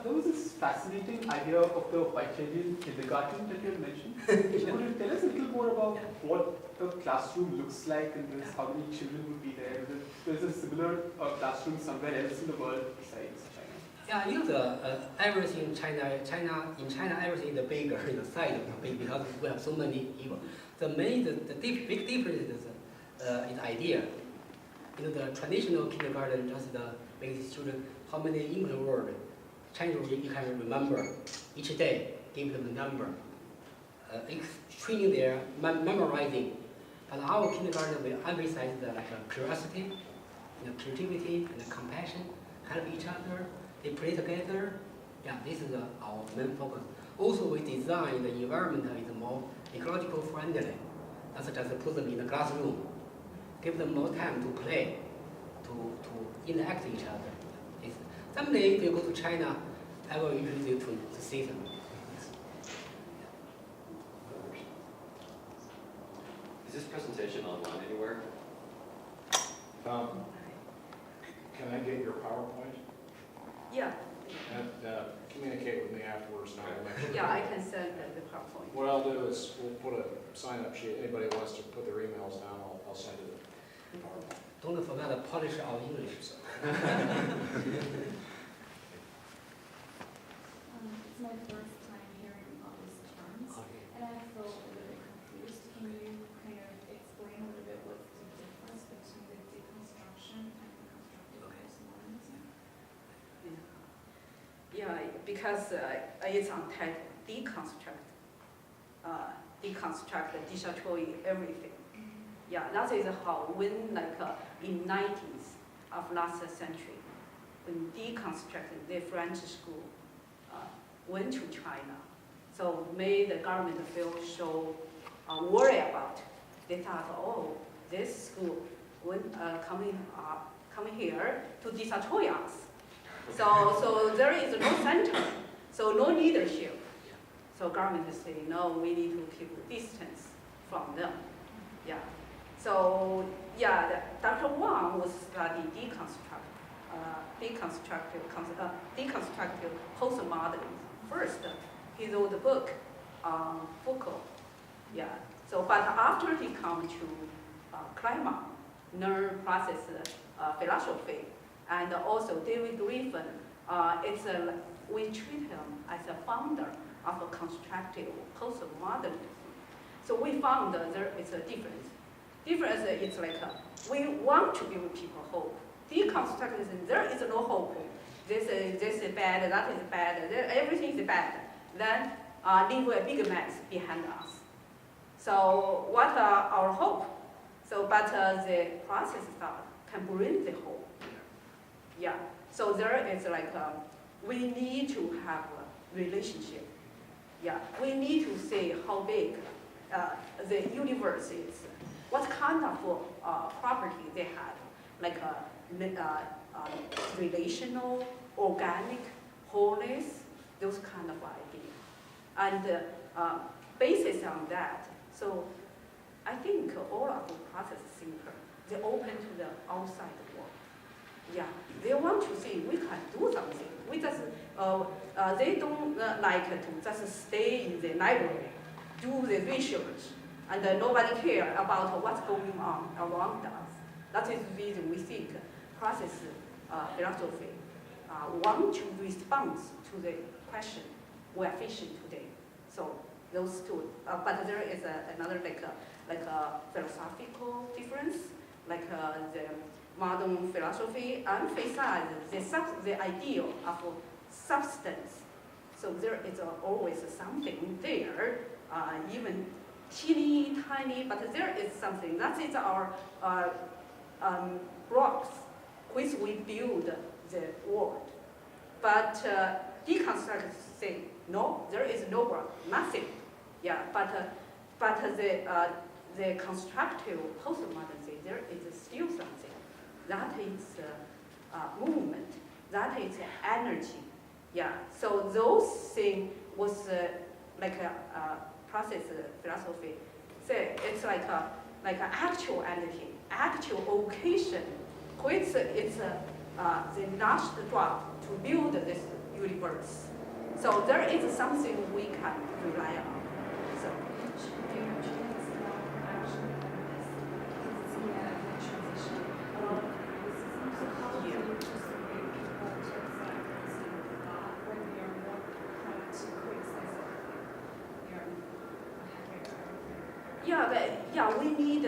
There was this fascinating idea of the Whitehedian kindergarten that you had mentioned. Could you tell us a little more about what the classroom looks like in this, how many children would be there? There's a similar classroom somewhere else in the world besides China. Yeah, the everything in China, everything is bigger in the size is big because we have so many people. The big difference is idea. The traditional kindergarten just makes students how many English words, Chinese words you can remember each day, give them a number. Training their memorizing. But our kindergarten will emphasize curiosity, creativity, and compassion, help each other, they play together. Yeah, this is our main focus. Also, we design the environment is more ecological friendly. That's just put them in the classroom. Give them more time to play, to interact with each other. Someday, if you go to China, I will introduce you to see them. Is this presentation online anywhere? Can I get your PowerPoint? Yeah. And communicate with me afterwards, and I'll make sure. Yeah, I can send the PowerPoint. What I'll do is we'll put a sign-up sheet. Anybody who wants to put their emails down, I'll send it. Don't forget to polish our English. It's my first time hearing all these terms, Okay. and I feel a little bit confused. Can you kind of explain a little bit what's the difference between the deconstruction and the constructive postmodernism? Yeah, because it's on title, deconstruct, destroy everything. Yeah, that is how when in 90s of last century, when deconstructed the French school went to China, so made the government feel so worried about. They thought, oh, this school coming here to destroy us. So there is no center, so no leadership. So government say, no, we need to keep distance from them. Yeah. So yeah, Dr. Wang was studying deconstruct deconstructive postmodernism. First, he wrote a book on Foucault. Yeah. So, but after he come to Claremont, learn process philosophy, and also David Griffin, we treat him as a founder of a constructive postmodernism. So we found there is a difference. Difference is like we want to give people hope. Deconstructionism, there is no hope. This is bad, that is bad, everything is bad. Then leave a big mess behind us. So what are our hope? So, but the process can bring the hope. Yeah. So there is like we need to have a relationship. Yeah. We need to see how big the universe is. What kind of property they have, like relational, organic, wholeness, those kind of ideas. And basis on that, so I think all of the process thinkers, they open to the outside world. Yeah, they want to see we can do something. We just, they don't like to just stay in the library, do the research, and nobody care about what's going on around us. That is the reason we think process philosophy want to respond to the question we are facing today. So those two, but there is another like a philosophical difference, like the modern philosophy emphasizes the ideal of substance. So there is always something there, even teeny tiny, but there is something. That is our blocks which we build the world. But deconstruct say no, there is no block, nothing. Yeah, but the constructive postmodernism, there is still something. That is movement. That is energy. Yeah. So those things was like a process philosophy. So it's like an actual entity, actual occasion, which is the last drop to build this universe. So there is something we can rely on. So. Yeah, we need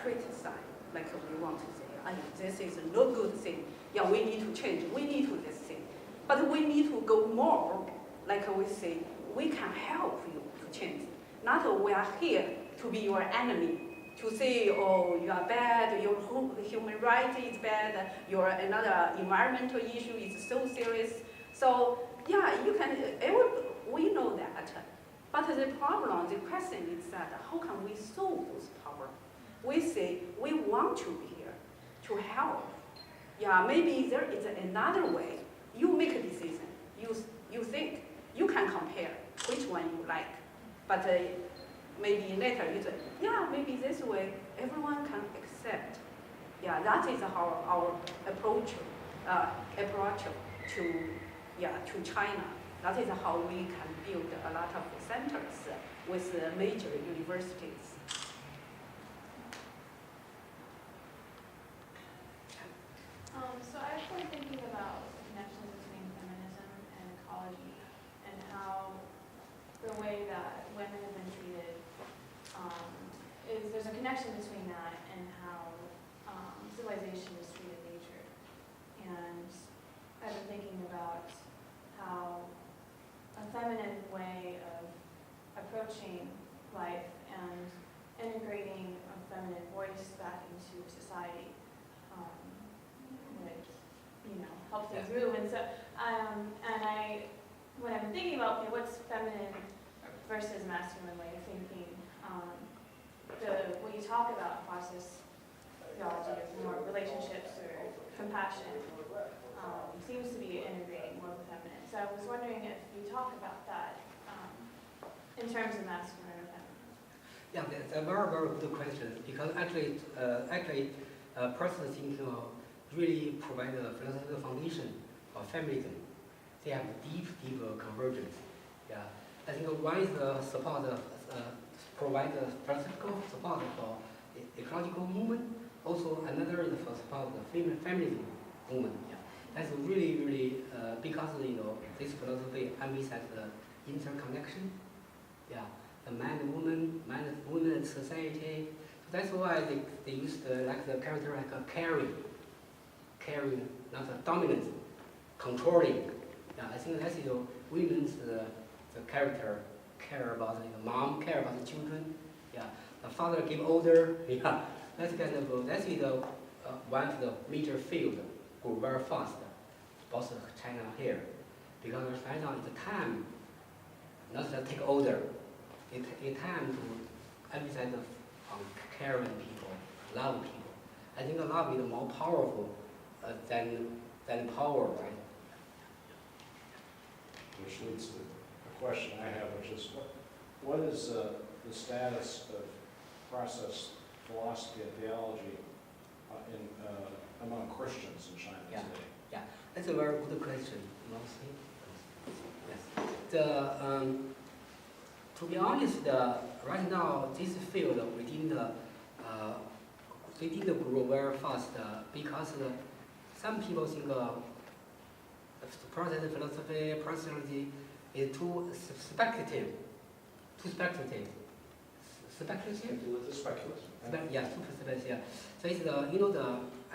criticize, like we want to say, this is no good thing. Yeah, we need to change. We need to this thing, but we need to go more. Like we say, we can help you to change. Not we are here to be your enemy, to say, oh, you are bad, your human rights is bad, your another environmental issue is so serious. So yeah, you can. We know that. But the problem, the question is that how can we solve those problems? We say we want to be here to help. Yeah, maybe there is another way. You make a decision. You think you can compare which one you like. But maybe later you say, yeah, maybe this way everyone can accept. Yeah, that is how our approach to China. That is how we can build a lot of centers with major universities. So I've been thinking about the connection between feminism and ecology, and how the way that women have been treated there's a connection between that and how civilization has treated nature. And I've been thinking about how a feminine way of approaching life and integrating a feminine voice back into society would, help things move. And so, when I'm thinking about what's feminine versus masculine way of thinking, when you talk about process theology of more relationships or compassion, seems to be integrating more of the feminine. So I was wondering if you talk about that in terms of masculine or feminine. Yeah, that's a very, very good question, because actually, personal thinking of really provide a philosophical foundation for feminism. They have deep convergence. Yeah, I think one is support, provide philosophical support for ecological movement. Also, another is for support the feminism movement. Yeah, that's really because this philosophy emphasizes the interconnection. Yeah, the man and woman, and society. So that's why they use the character like a caring, not a dominant, controlling. Yeah, I think that's women's the character care about mom, care about the children. Yeah, the father give order. Yeah, that's kind of that's one of the major field grew very fast, both China here, because right now it's a time not to take order. It's time to emphasize on caring people, love people. I think love is more powerful than power, right? Which leads to a question I have, which is, what is the status of process philosophy and theology among Christians in China today? Yeah, that's a very good question. Yes. To be honest, right now this field they didn't grow very fast because some people think the process philosophy, processology is too speculative. Speculative. Yeah, super speculative. So it's I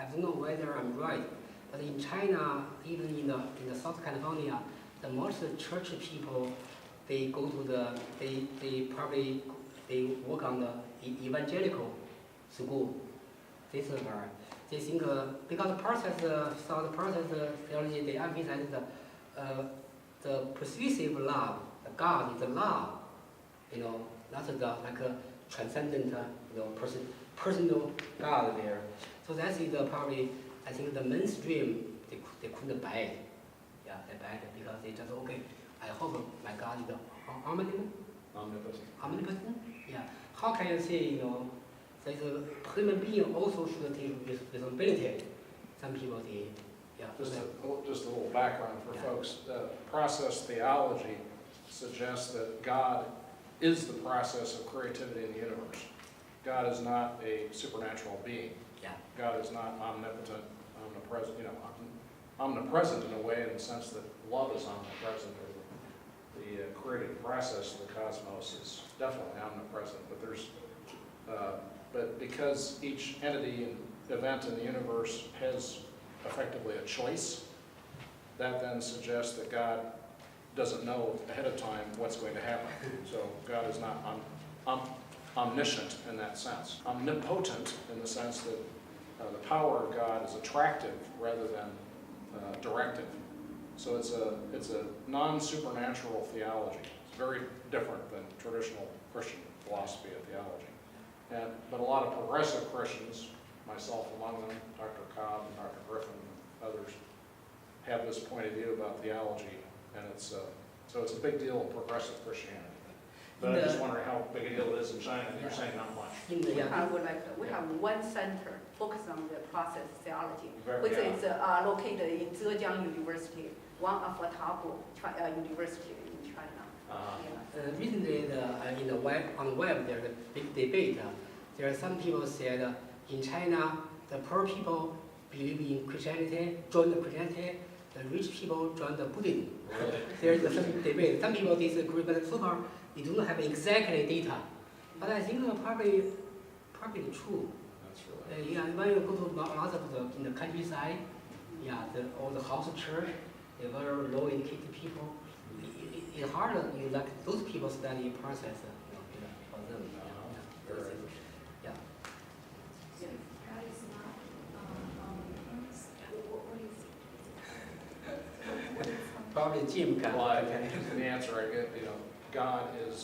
don't know whether I'm right, but in China, even in the South California, the most church people, they go to they work on the evangelical school. This is where they think because the process theology, they emphasize the persuasive love. The God is the love, not the transcendent, personal God there. So that's probably I think the mainstream they couldn't buy it. Yeah, they buy it because they just okay. I hope my God is omnipotent. Yeah. How can you say there's a human being also should take responsibility? Some people they Just a little background for folks. Process theology suggests that God is the process of creativity in the universe. God is not a supernatural being. Yeah. God is not omnipotent, omnipresent. Omnipresent in a way, in the sense that love is omnipresent, or the creative process of the cosmos is definitely omnipresent. But because each entity and event in the universe has effectively a choice, that then suggests that God doesn't know ahead of time what's going to happen. So God is not omniscient in that sense. Omnipotent in the sense that the power of God is attractive rather than directive. So it's a non-supernatural theology. It's very different than traditional Christian philosophy of theology. But a lot of progressive Christians, myself among them, Dr. Cobb and Dr. Griffin and others, have this point of view about theology, and so it's a big deal in progressive Christianity. But I'm just wondering how big a deal it is in China. You're saying not much. We have one center focused on the process theology, which is located in Zhejiang University, one of the top university in China. Recently, on the web, there's a big debate. There are some people said in China, the poor people believe in Christianity, join the Christianity. The rich people join the Buddhism. There's some debate. Some people disagree, but so far they do not have exactly data. But I think probably true. That's really. When you go to lots of in the countryside, all the house church, they're very low educated people. It's hard to like those people study process for them. Yeah. Probably Jim can. Well, the answer I get, God is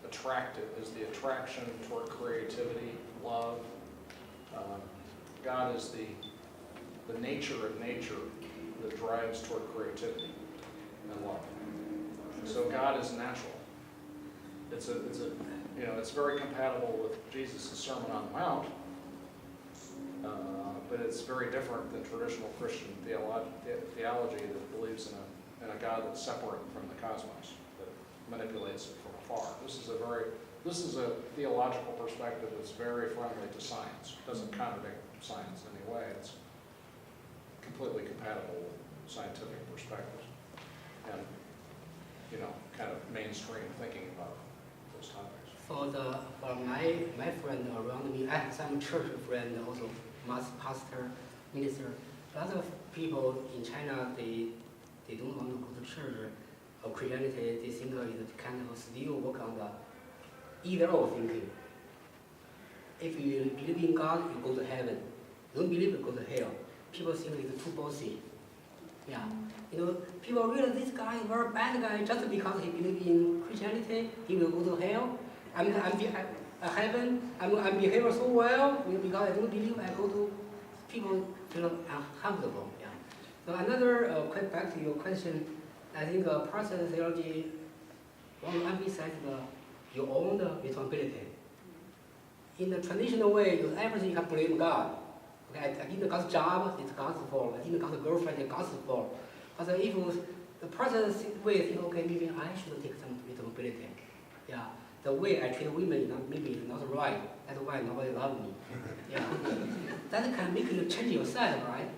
attractive, is the attraction toward creativity, love. God is the nature of nature that drives toward creativity and love. So God is natural. It's very compatible with Jesus' Sermon on the Mount, but it's very different than traditional Christian theology that believes in a God that's separate from the cosmos, that manipulates it from afar. This is a theological perspective that's very friendly to science. It doesn't contradict science in any way. It's completely compatible with scientific perspectives and, kind of mainstream thinking about those topics. For my friend around me, I have some church friend, also pastor, minister. A lot of people in China, they don't want to go to church or Christianity. They think it's kind of still work on the either or thinking. If you believe in God, you go to heaven. You don't believe, you go to hell. People think it's too bossy. Yeah. People realize this guy is a very bad guy just because he believes in Christianity, he will go to hell. I'm heaven, I'm behaving so well because I don't believe I go to people feel uncomfortable. Yeah. So another, back to your question, I think process theology want to emphasize your own responsibility. In the traditional way, everything you can blame God. Okay, I didn't got a job, it's God's fault. I didn't got a girlfriend, it's God's fault. But if the process way, think, okay, maybe I should take some responsibility. Yeah, the way I treat women maybe is not right. That's why nobody loves me. Yeah, that can make you change yourself, right?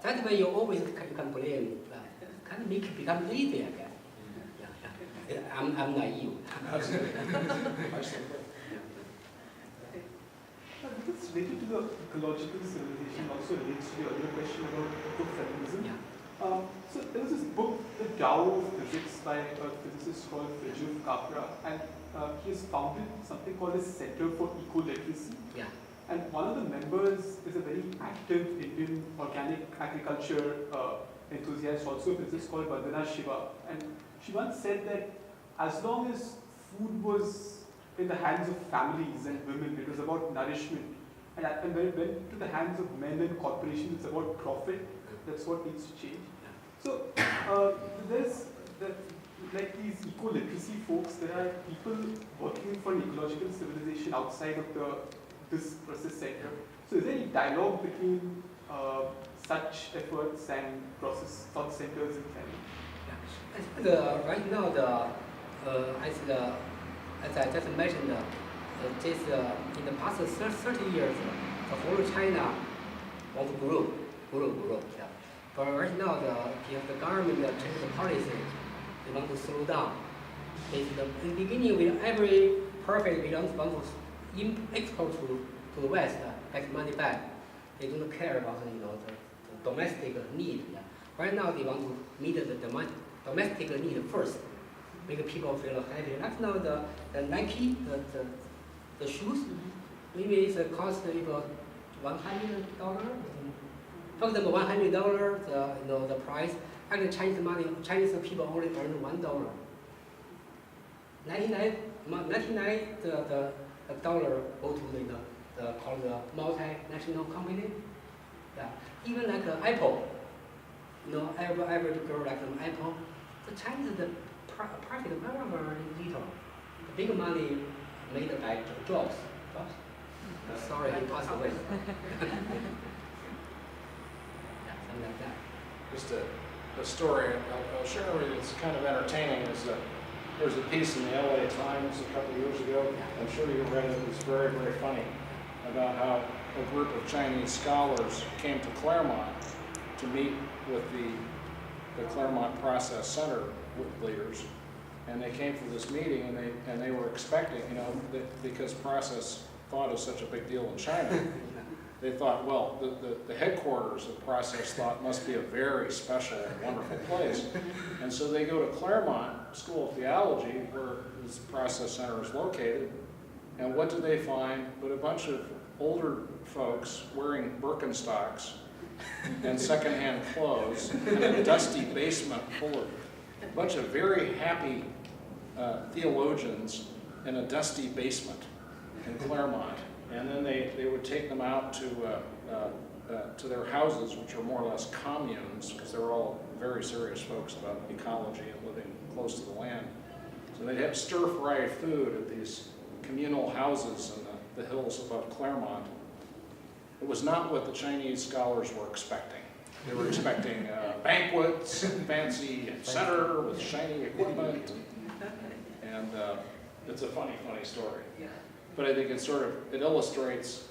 That way you always can blame. Kind of make it become lazy, I guess. Yeah. I'm naive. It's related to the ecological civilization, also relates to the earlier question about feminism. Yeah. So there was this book, The Tao of Physics, by a physicist called Meijun Fan, and he has founded something called the Center for Eco-Literacy. Yeah. And one of the members is a very active Indian organic agriculture enthusiast, also a physicist called Vandana Shiva. And she once said that as long as food was in the hands of families and women, it was about nourishment. And when it went to the hands of men and corporations, it's about profit. That's what needs to change. So there's like these eco-literacy folks, there are people working for an ecological civilization outside of this process center. So is there any dialogue between such efforts and process thought centers in China? Yeah. Right now, as I just mentioned, in the past 30 years, the whole China wants to grow. Yeah. But right now, the government changed the policy. They want to slow down. In the beginning, with every perfect, we don't want to export to the West, get money back. They don't care about the domestic need. Yeah. Right now, they want to meet the domestic need first. Make people feel happy. Like now the Nike, the shoes, maybe it's a cost about $100. For example, $100, the price. Actually, Chinese people only earn $1. 99 the dollar go to called the multinational company. Yeah, even like Apple. Every girl like an Apple. The Chinese profit very little. The big money made by jobs. Sorry, he passed away. Yeah, something like that. Just a story I'll share with you. It's kind of entertaining. There's a piece in the LA Times a couple of years ago. I'm sure you read it. It's very, very funny about how a group of Chinese scholars came to Claremont to meet with the Claremont Process Center leaders, and they came for this meeting, and they were expecting, that because process thought is such a big deal in China, they thought, well, the headquarters of process thought must be a very special and wonderful place, and so they go to Claremont School of Theology, where this process center is located, and what do they find but a bunch of older folks wearing Birkenstocks and secondhand clothes and a dusty basement full of a bunch of very happy theologians in a dusty basement in Claremont. And then they would take them out to their houses, which are more or less communes, because they were all very serious folks about ecology and living close to the land. So they'd have stir-fry food at these communal houses in the hills above Claremont. It was not what the Chinese scholars were expecting. They were expecting banquets, and fancy center with shiny equipment, and it's a funny story. But I think it illustrates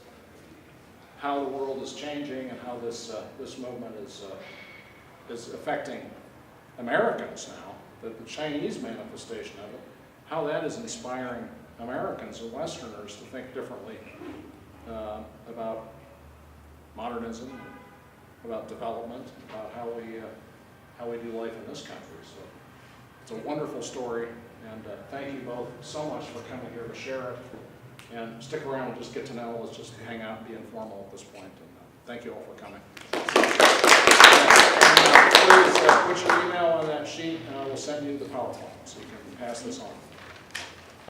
how the world is changing and how this movement is affecting Americans now. The Chinese manifestation of it, how that is inspiring Americans and Westerners to think differently about modernism, about development, about how we do life in this country. So it's a wonderful story, and thank you both so much for coming here to share it. And stick around and just get to know. Let's just hang out and be informal at this point. And thank you all for coming. Please put your email on that sheet, and I will send you the PowerPoint so you can pass this on.